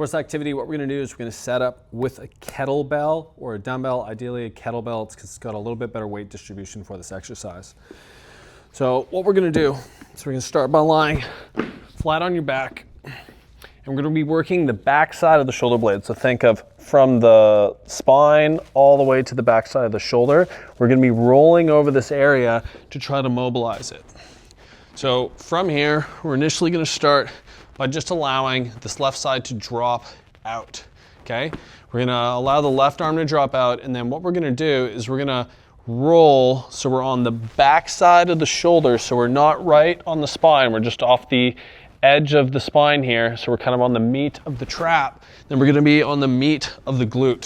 For this activity, what we're going to do is we're going to set up with a kettlebell or a dumbbell, ideally a kettlebell. It's got a little bit better weight distribution for this exercise. So what we're going to do is we're going to start by lying flat on your back. And we're going to be working the back side of the shoulder blade. So think of from the spine all the way to the back side of the shoulder. We're going to be rolling over this area to try to mobilize it. So from here, we're initially going to start by just allowing this left side to drop out, okay? We're going to allow the left arm to drop out, and then what we're going to do is we're going to roll so we're on the back side of the shoulder, so we're not right on the spine, we're just off the edge of the spine here, so we're kind of on the meat of the trap. Then we're going to be on the meat of the glute.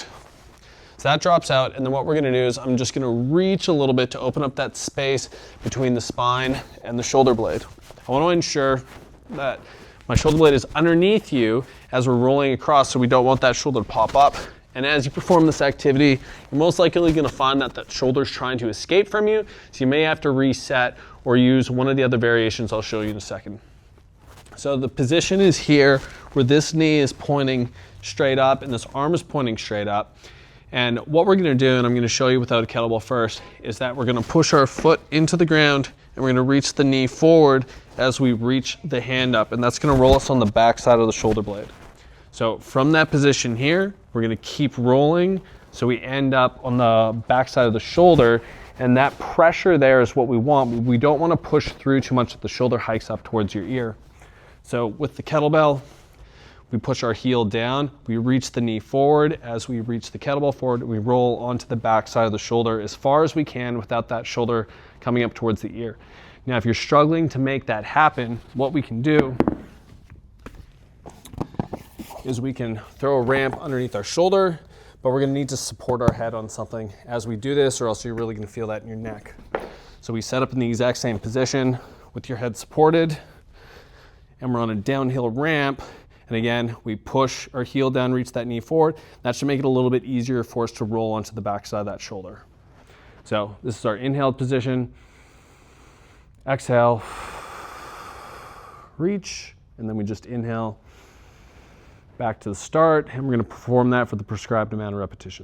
So that drops out, and then what we're going to do is I'm just going to reach a little bit to open up that space between the spine and the shoulder blade. I want to ensure that my shoulder blade is underneath you as we're rolling across, so we don't want that shoulder to pop up. And as you perform this activity, you're most likely going to find that that shoulder is trying to escape from you, so you may have to reset or use one of the other variations I'll show you in a second. So the position is here where this knee is pointing straight up and this arm is pointing straight up. And what we're going to do, and I'm going to show you without a kettlebell first, is that we're going to push our foot into the ground and we're going to reach the knee forward as we reach the hand up, and that's going to roll us on the back side of the shoulder blade. So from that position here, we're going to keep rolling so we end up on the back side of the shoulder, and that pressure there is what we want. We don't want to push through too much that the shoulder hikes up towards your ear. So with the kettlebell, we push our heel down, we reach the knee forward. As we reach the kettlebell forward, we roll onto the back side of the shoulder as far as we can without that shoulder coming up towards the ear. Now, if you're struggling to make that happen, what we can do is we can throw a ramp underneath our shoulder, but we're going to need to support our head on something as we do this, or else you're really going to feel that in your neck. So we set up in the exact same position with your head supported, and we're on a downhill ramp. And again, we push our heel down, reach that knee forward. That should make it a little bit easier for us to roll onto the back side of that shoulder. So this is our inhaled position. Exhale, reach, and then we just inhale back to the start. And we're going to perform that for the prescribed amount of repetitions.